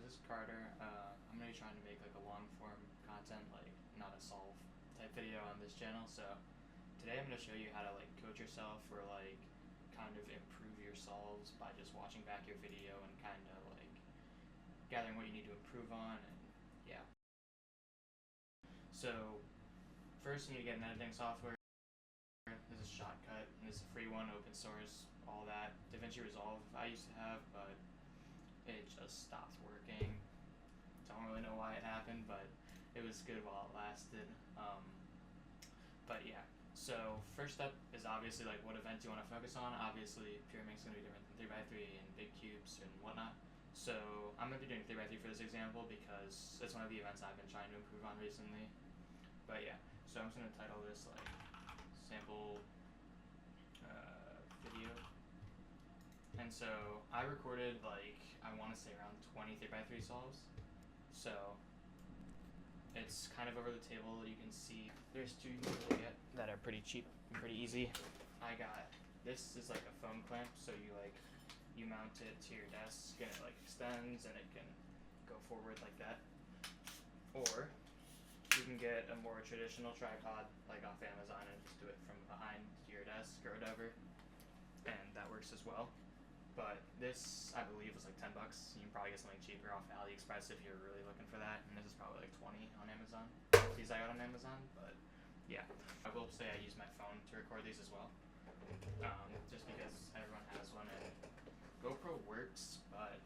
this is Carter. I'm gonna be trying to make like a long form content, like not a solve type video on this channel. So today I'm gonna show you how to like coach yourself or like kind of improve your solves by just watching back your video and kind of like gathering what you need to improve on and yeah. So first you need to get an editing software. This is Shotcut, and this is a free one, open source, all that. DaVinci Resolve I used to have, but it just stopped working. Don't really know why it happened, but it was good while it lasted. But yeah, so first step is obviously like what event you want to focus on. Obviously, Pyramid's going to be different than 3x3 and big cubes and whatnot. So I'm going to be doing 3x3 for this example because it's one of the events I've been trying to improve on recently. But yeah, so I'm just going to title this like sample video. And so I recorded like, I want to say around 20 3x3 solves. So it's kind of over the table. You can see there's two you can really get that are pretty cheap and pretty easy. I got, this is like a foam clamp, so you mount it to your desk and it like extends and it can go forward like that. Or you can get a more traditional tripod like off Amazon and just do it from behind your desk or whatever, and that works as well. But this, I believe, was like 10 bucks. You can probably get something cheaper off AliExpress if you're really looking for that. And this is probably like 20 on Amazon. These I got on Amazon, but yeah. I will say I use my phone to record these as well. Just because everyone has one and GoPro works, but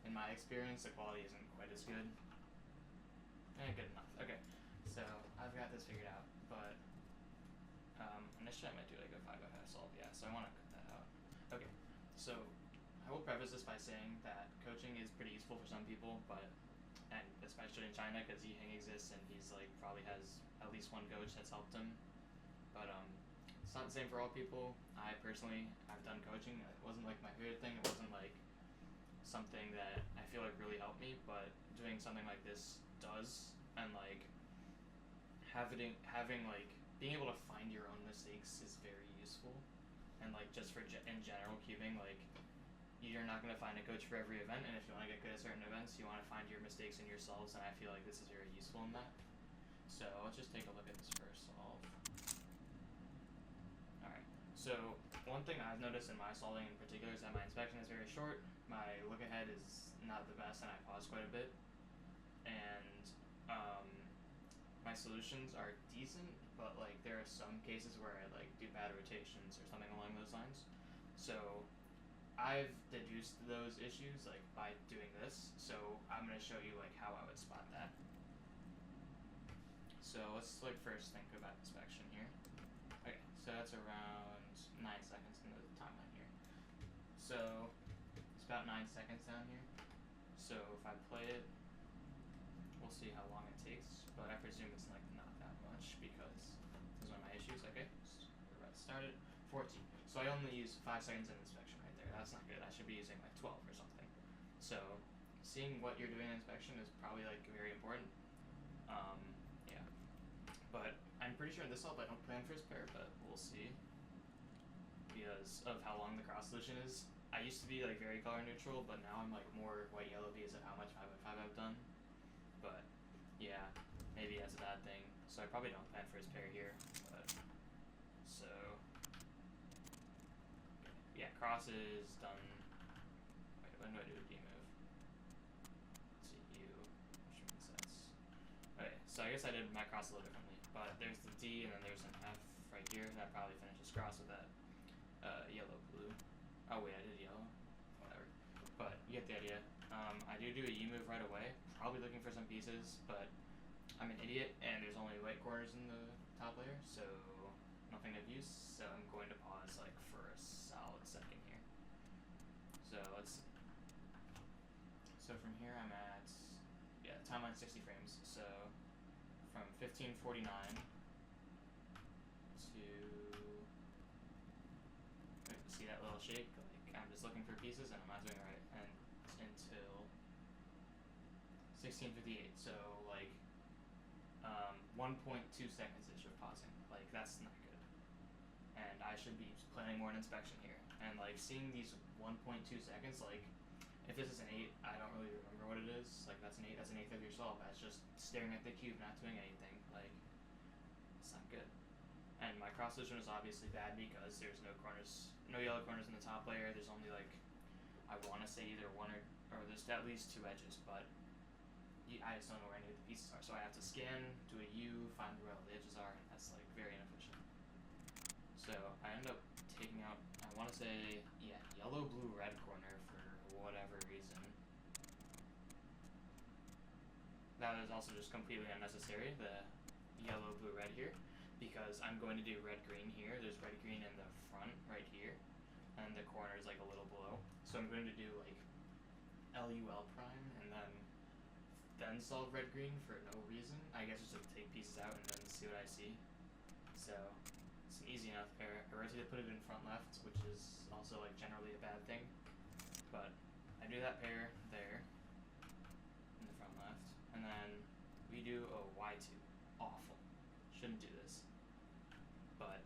in my experience, the quality isn't quite as good. Good enough. Okay, so I've got this figured out, but initially I might do like a 5x5 solve. Yeah, so I want to cut that out. Okay. So I will preface this by saying that coaching is pretty useful for some people, and especially in China because Yiheng exists and he's like probably has at least one coach that's helped him. But it's not the same for all people. I personally, I've done coaching. It wasn't like my favorite thing. It wasn't like something that I feel like really helped me, but doing something like this does, and like having like being able to find your own mistakes is very useful. And like just for in general cubing, like you're not going to find a coach for every event, and if you want to get good at certain events, you want to find your mistakes in yourselves, and I feel like this is very useful in that. So let's just take a look at this first solve. Alright, so one thing I've noticed in my solving in particular is that my inspection is very short, my look ahead is not the best, and I pause quite a bit, and my solutions are decent, but like there are some cases where I like do bad rotations or something along those lines. So I've deduced those issues like by doing this, so I'm going to show you like how I would spot that. So let's like first think about inspection here. Okay, so that's around 9 seconds in the timeline here. So it's about 9 seconds down here. So if I play it, we'll see how long it takes, but I presume it's like not that much because this is one of my issues. Okay, we're about to start it. 14. So I only use 5 seconds in inspection right there. That's not good. I should be using like 12 or something. So seeing what you're doing in inspection is probably like very important. Yeah. But I'm pretty sure in this solve I don't plan first pair, but we'll see because of how long the cross solution is. I used to be like very color neutral, but now I'm like more white yellow because of how much 5x5 I've done. But yeah, maybe that's a bad thing. So I probably don't plan first pair here. But so yeah, cross is done. Wait, when do I do a D move? Let's see, U, which means that's okay. So I guess I did my cross a little differently. But there's the D and then there's an F right here. That probably finishes cross with that yellow blue. Oh wait, I did yellow. Whatever. But you get the idea. I do a U move right away. Probably looking for some pieces, but I'm an idiot and there's only white corners in the top layer, so nothing of use. So I'm going to pause like for a solid second here. So from here I'm at, yeah, timeline 60 frames. So from 1549 to, see that little shake? Like I'm just looking for pieces and I'm not doing it right. And until 1658. So like 1.2 seconds ish of pausing. Like that's not good. And I should be planning more in inspection here. And like seeing these 1.2 seconds, like If this is an 8, I don't really remember what it is. Like, that's an 8, that's an eighth of your solve. That's just staring at the cube, not doing anything. Like, it's not good. And my cross position is obviously bad because there's no corners, no yellow corners in the top layer. There's only like, I want to say either one or there's at least 2 edges, but I just don't know where any of the pieces are. So I have to scan, do a U, find where all the edges are, and that's like very inefficient. So I end up taking out, I want to say, yeah, yellow, blue, red corner for whatever reason. That is also just completely unnecessary, the yellow, blue, red here, because I'm going to do red, green here. There's red, green in the front right here, and the corner is like a little below. So I'm going to do like LUL prime, and then solve red, green for no reason. I guess just to take pieces out and then see what I see. So it's an easy enough pair. I rotate to put it in front left, which is also like generally a bad thing, but I do that pair there in the front left, and then we do a Y2. Awful. Shouldn't do this. But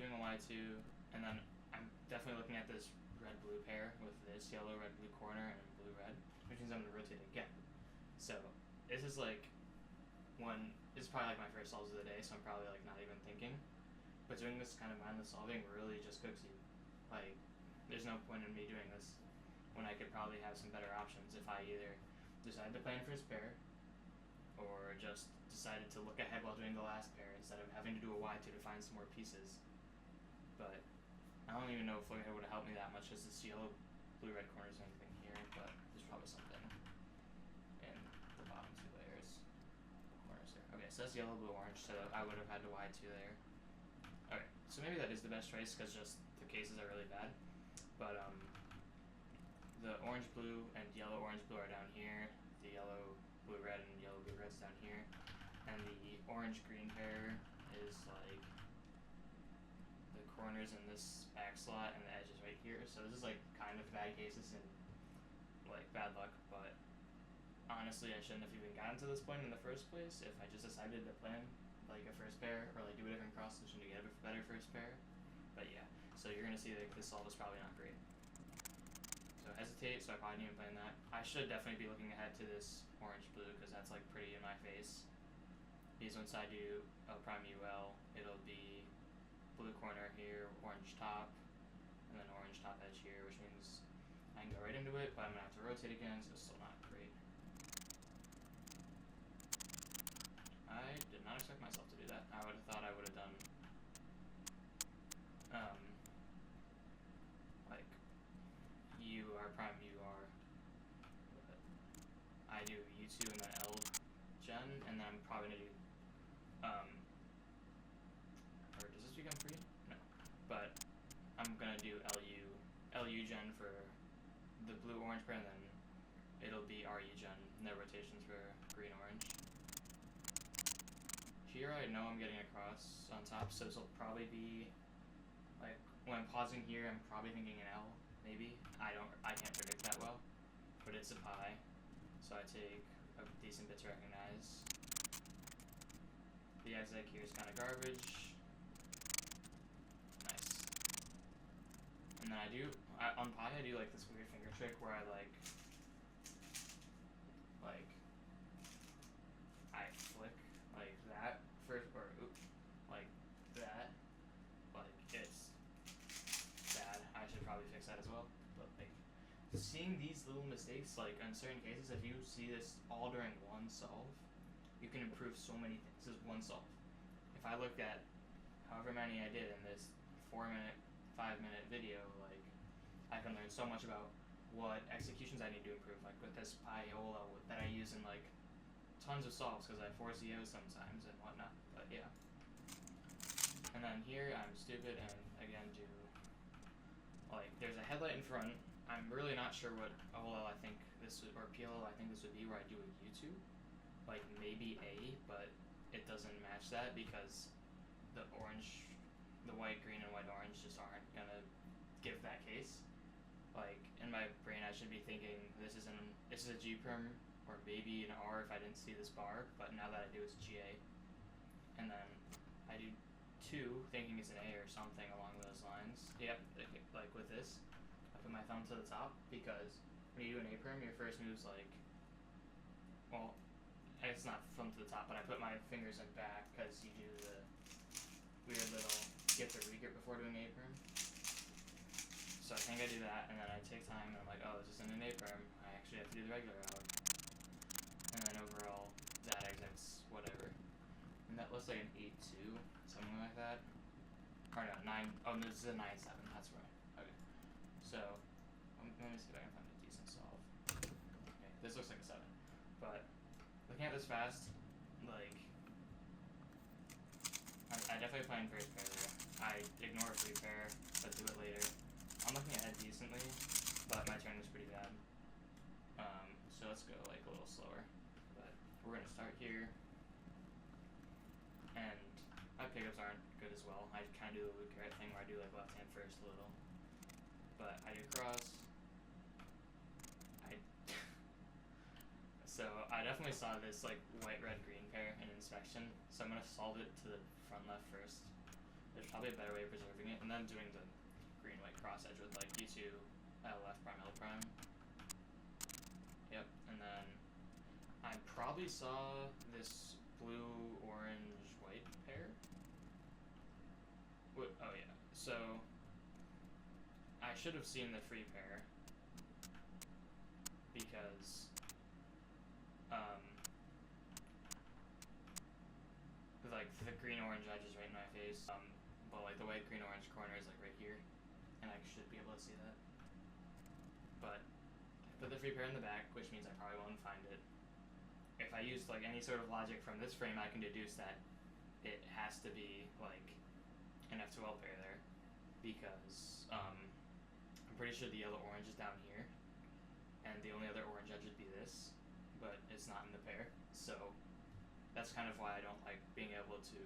doing a Y2, and then I'm definitely looking at this red-blue pair with this yellow, red-blue corner and blue-red, which means I'm going to rotate again. So this is like this is probably like my first solves of the day, so I'm probably like not even thinking. But doing this kind of mindless solving really just cooks you. Like, there's no point in me doing this when I could probably have some better options if I either decided to plan first pair or just decided to look ahead while doing the last pair instead of having to do a Y2 to find some more pieces. But I don't even know if looking ahead would have helped me that much because this yellow, blue, red corner is anything here, but there's probably something in the bottom 2 layers. Corners there. Okay, so that's yellow, blue, orange, so I would have had to Y2 there. Okay, so maybe that is the best choice because just the cases are really bad. But the orange, blue, and yellow, orange, blue are down here. The yellow, blue, red, and yellow, blue, red's down here. And the orange, green pair is like the corners in this back slot and the edges right here. So this is like kind of bad cases and like bad luck, but honestly I shouldn't have even gotten to this point in the first place if I just decided to plan like a first pair or like do a different cross position to get a better first pair. But yeah, so you're gonna see like this solve is probably not great. So hesitate, so I probably didn't even plan that. I should definitely be looking ahead to this orange blue because that's like pretty in my face. Because once I do L prime UL, it'll be blue corner here, orange top, and then orange top edge here, which means I can go right into it, but I'm gonna have to rotate again, so it's still not great. I did not expect myself to do that. I would have thought I would have done like UR prime UR, but I do U2 and then L gen, and then I'm probably gonna do or does this become free? No, but I'm gonna do LU gen for the blue orange pair, and then it'll be RU gen, no rotations for green orange. Here I know I'm getting across on top, so this will probably be like when I'm pausing here, I'm probably thinking an L, maybe. I can't predict that well, but it's a pi, so I take a decent bit to recognize. The exec here is kind of garbage. Nice. And then on pi I do like this weird finger trick where I like I flick like that first, or like that. Like it's bad. I should probably fix that as well. But like seeing these little mistakes, like in certain cases, if you see this all during one solve, you can improve so many things. This is one solve. If I looked at however many I did in this 4-minute, 5-minute video, like I can learn so much about what executions I need to improve, like with this Piola that I use in like tons of solves because I force EOs sometimes and whatnot. But yeah. And then here I'm stupid and again do like there's a headlight in front. I'm really not sure what OLL I think this would, or PLL I think this would be, where I do a U2, like maybe A, but it doesn't match that because the white, green, and white, orange just aren't gonna give that case. Like in my brain I should be thinking this is a G perm or maybe an R if I didn't see this bar, but now that I do, it's GA. And then I do 2 thinking it's an A or something along those lines. Yep, like with this, I put my thumb to the top because when you do an A-perm, your first move's like, well, it's not from to the top, but I put my fingers in back because you do the weird little get the regret before doing A-perm. So I think I do that, and then I take time, and I'm like, oh, this isn't an A-perm. I actually have to do the regular out. And then overall, that exits whatever. And that looks like an 8-2, something like that. Or no, 9. Oh, no, this is a 9-7. That's right. Okay. So, let me see if I can find a decent solve. Okay, this looks like a 7. But, looking at this fast, like, I definitely play in first pair there. I ignore a free pair, but do it later. I'm looking ahead decently, but my turn was pretty bad. So let's go like a little slower. But we're gonna start here. And my pickups aren't good as well. I kind of do the Luke Garrett thing where I do like left hand first a little. But I do cross. So I definitely saw this like white, red, green pair in inspection. So I'm gonna solve it to the front left first. There's probably a better way of preserving it, and then doing the green, white cross edge with like U2, L left prime, L prime. Yep, and then I probably saw this blue, orange, white pair. Oh yeah, so I should have seen the free pair because like the green orange edge is right in my face, but like the white green orange corner is like right here, and I should be able to see that. But I put the free pair in the back, which means I probably won't find it. If I use like any sort of logic from this frame, I can deduce that it has to be like an F2L pair there, because I'm pretty sure the yellow orange is down here, and the only other orange edge would be this, but it's not in the pair, so that's kind of why I don't like being able to,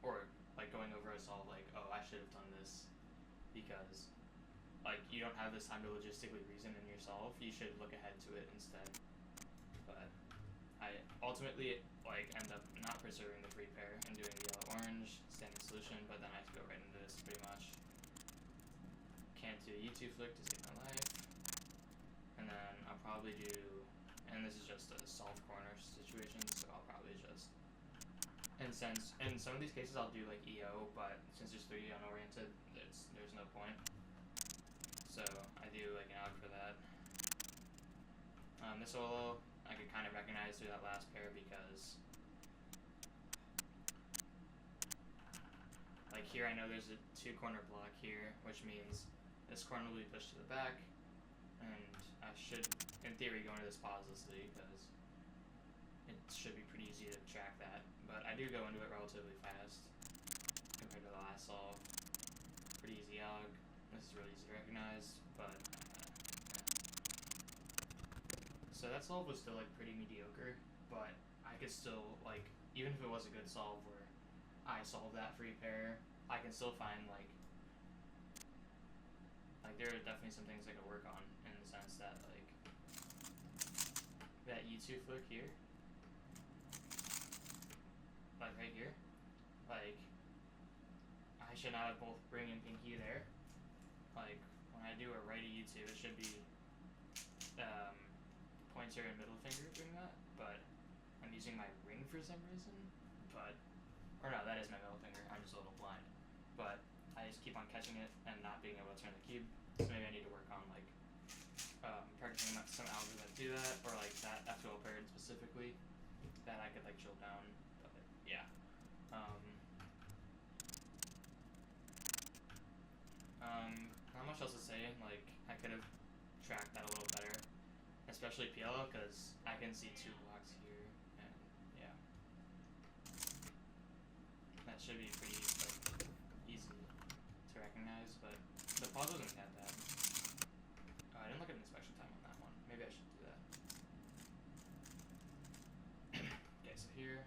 or like going over a solve like, oh, I should have done this, because like you don't have this time to logistically reason in your solve. You should look ahead to it instead. But I ultimately like end up not preserving the free pair and doing the yellow orange standard solution, but then I have to go right into this pretty much. Can't do U2 flick to save my life, and then I'll probably do, and this is just a solve corner situation, so I'll probably just, and since in some of these cases I'll do like EO, but since it's 3D unoriented, there's no point. So I do like an out for that. This solo I could kind of recognize through that last pair because like here I know there's a 2-corner block here, which means this corner will be pushed to the back, and I should, in theory, go into this pauselessly because it should be pretty easy to track that. But I do go into it relatively fast compared to the last solve. Pretty easy AUG. This is really easy to recognize, but so that solve was still like pretty mediocre, but I could still like, even if it was a good solve where I solved that free pair, I can still find like there are definitely some things I could work on in the sense that like that U2 flick here, like right here, like I should not have both ring and pinky there. Like when I do a righty U2, it should be pointer and middle finger doing that, but I'm using my ring for some reason. But or no, that is my middle finger. I'm just a little blind, but I just keep on catching it and not being able to turn the cube. So maybe I need to work on like practicing some algebra that do that, or like that F2L period specifically that I could like drill down. But yeah. Not much else to say. Like I could have tracked that a little better, especially PLO, because I can see 2 blocks here, and yeah, that should be pretty like easy to recognize. But the pause wasn't that bad. I didn't look at inspection time on that one. Maybe I should do that. Okay, so here,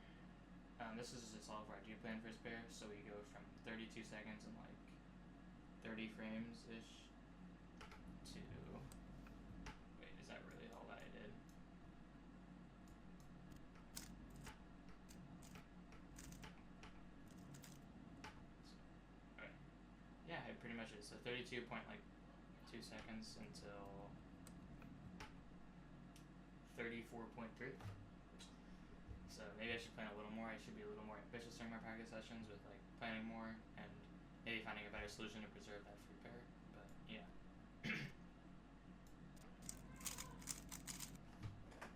this is a solve where I do play in first pair, so we go from 32 seconds and like 30 frames ish to, wait, is that really all that I did? Okay, yeah, it pretty much is. So 32 point like 2 seconds until 34.3. So maybe I should plan a little more. I should be a little more ambitious during my practice sessions with like planning more and maybe finding a better solution to preserve that free pair. But yeah.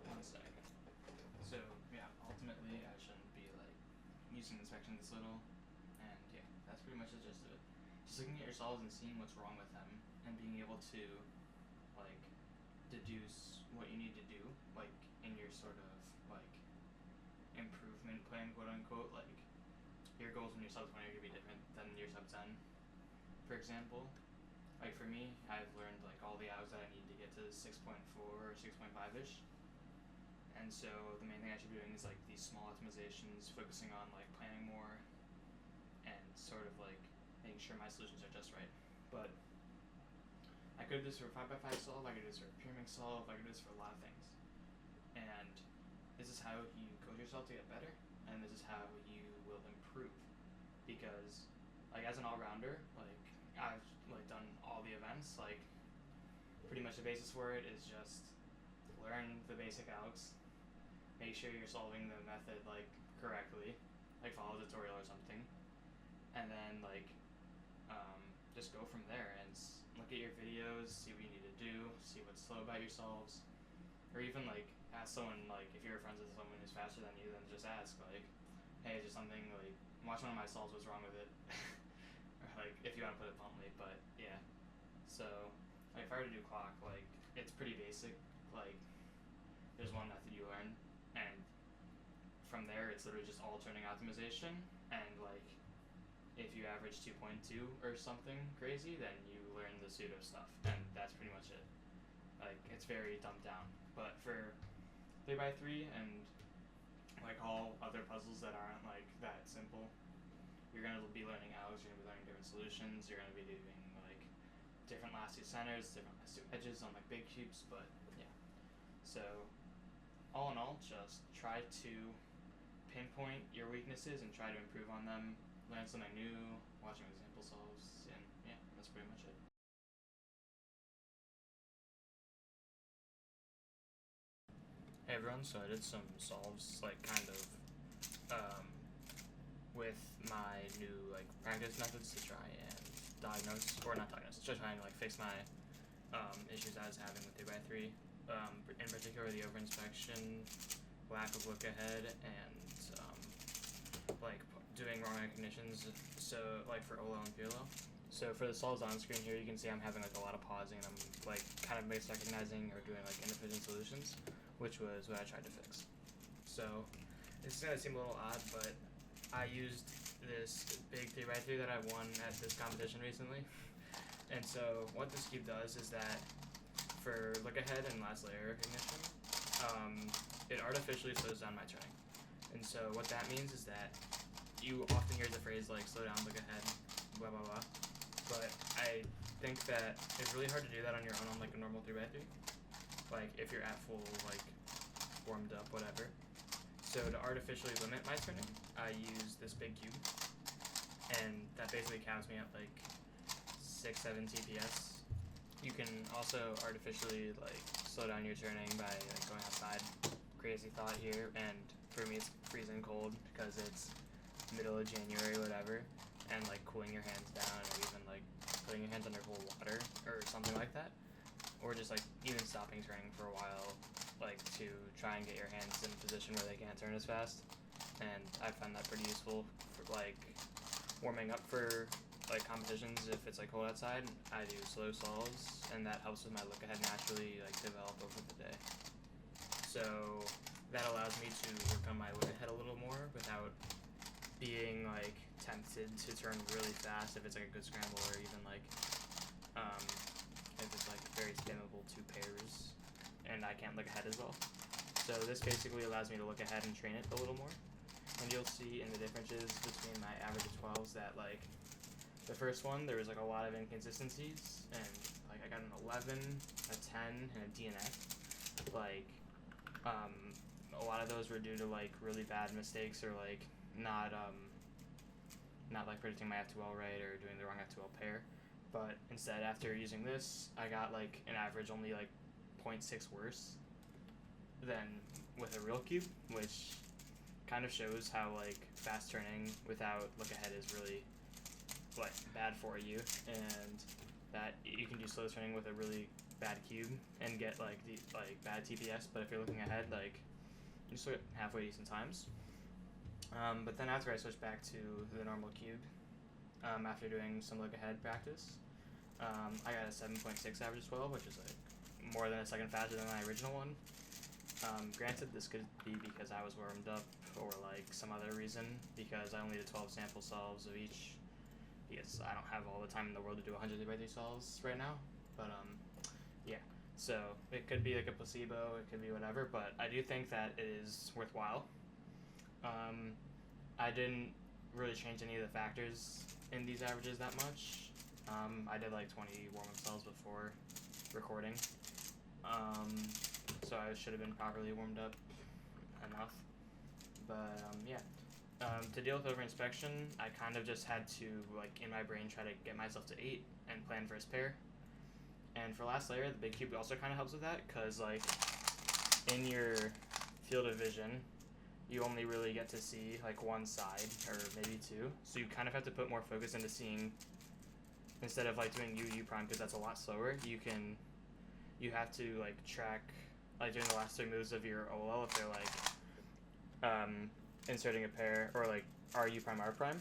One second. So yeah, ultimately I shouldn't be like using the inspection this little, and yeah, that's pretty much the gist of it. Just looking at your solves and seeing what's wrong with them, and being able to like deduce what you need to do, like in your sort of like improvement plan, quote unquote. Like your goals when your sub 20 are gonna be different than your sub 10. For example, like for me, I've learned like all the hours that I need to get to 6.4 or 6.5ish. And so the main thing I should be doing is like these small optimizations, focusing on like planning more and sort of like making sure my solutions are just right. But I could do this for a 5x5 solve, I could do this for a pure mix solve, I could do this for a lot of things. And this is how you coach yourself to get better, and this is how you will improve. Because like as an all-rounder, like I've like done all the events, like pretty much the basis for it is just learn the basic algs, make sure you're solving the method like correctly, like follow a tutorial or something, and then like just go from there and look at your videos, see what you need to do, see what's slow about your solves, or even like ask someone, like if you're friends with someone who's faster than you, then just ask like, hey, is there something like watch one of my solves, what's wrong with it? Or like if you want to put it bluntly, but yeah. So like if I were to do clock, like it's pretty basic, like there's one method you learn, and from there it's literally just alternating optimization, and like if you average 2.2 or something crazy, then you learn the pseudo stuff, and that's pretty much it. Like it's very dumbed down. But for 3x3 and like all other puzzles that aren't like that simple, you're gonna be learning algs, you're gonna be learning different solutions, you're gonna be doing like different last two centers, different last two edges on like big cubes, but yeah. So all in all, just try to pinpoint your weaknesses and try to improve on them, learn something new, watching example solves, and yeah, that's pretty much it. Hey everyone, so I did some solves, like kind of with my new like practice methods to try and diagnose, or not diagnose, just trying to like fix my issues I was having with 3x3. In particular, the over inspection, lack of look ahead, and like doing wrong recognitions. So like for OLO and PLO. So for the solves on screen here, you can see I'm having like a lot of pausing, and I'm like kind of misrecognizing or doing like inefficient solutions, which was what I tried to fix. So it's gonna seem a little odd, but I used this big 3x3 that I won at this competition recently. And so what this cube does is that for look ahead and last layer recognition, it artificially slows down my turning. And so what that means is that you often hear the phrase like slow down, look ahead, blah blah blah. But I think that it's really hard to do that on your own on like a normal 3x3. Like if you're at full like warmed up, whatever. So to artificially limit my turning, I use this big cube, and that basically caps me at like 6-7 TPS. You can also artificially like slow down your turning by like going outside. Crazy thought here, and for me it's freezing cold because it's middle of January, whatever, and like cooling your hands down, or even like putting your hands under cold water or something like that, or just like even stopping turning for a while, like to try and get your hands in a position where they can't turn as fast. And I find that pretty useful for like warming up for like competitions. If it's like cold outside, I do slow solves, and that helps with my look ahead naturally like develop over the day. So that allows me to work on my look ahead a little more without being like tempted to turn really fast if it's like a good scramble, or even like if it's like very spammable 2 pairs and I can't look ahead as well. So this basically allows me to look ahead and train it a little more. And you'll see in the differences between my average of 12s that like the first one there was like a lot of inconsistencies, and like I got an 11, a 10, and a DNF. Like a lot of those were due to like really bad mistakes, or like not like predicting my F2L right, or doing the wrong F2L pair. But instead, after using this, I got like an average only like 0.6 worse. than with a real cube, which kind of shows how like fast turning without look ahead is really like bad for you, and that you can do slow turning with a really bad cube and get like the like bad TPS, but if you're looking ahead, like you still get halfway decent times. But then after I switched back to the normal cube, after doing some look ahead practice, I got a 7.6 average 12, which is like more than a second faster than my original one. Granted, this could be because I was warmed up or like some other reason, because I only did 12 sample solves of each, because I don't have all the time in the world to do 100 by 3 solves right now. But yeah, so it could be like a placebo, it could be whatever, but I do think that it is worthwhile. I didn't really change any of the factors in these averages that much. I did like 20 warm-up cells before recording, so I should have been properly warmed up enough. But yeah, to deal with over inspection, I kind of just had to like in my brain try to get myself to 8 and plan first pair. And for last layer, the big cube also kind of helps with that, because like in your field of vision, you only really get to see like one side or maybe two, so you kind of have to put more focus into seeing, instead of like doing U prime, because that's a lot slower. You have to like track like doing the last 3 moves of your OLL if they're like inserting a pair or like RU prime R prime.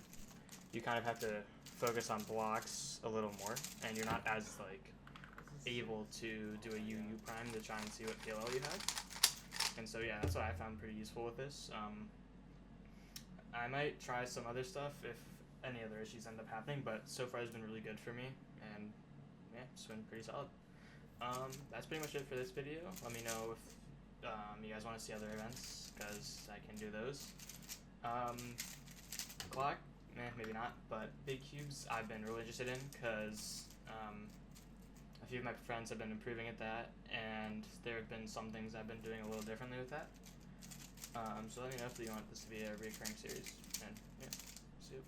You kind of have to focus on blocks a little more, and you're not as like able to do a UU prime to try and see what PLL you have. And so yeah, that's what I found pretty useful with this. I might try some other stuff if any other issues end up happening, but so far it's been really good for me, and yeah, it's been pretty solid. That's pretty much it for this video. Let me know if you guys want to see other events, because I can do those. Clock, maybe not, but big cubes I've been really interested in, because a few of my friends have been improving at that, and there have been some things I've been doing a little differently with that. So let me know if you want this to be a recurring series, and yeah, see you.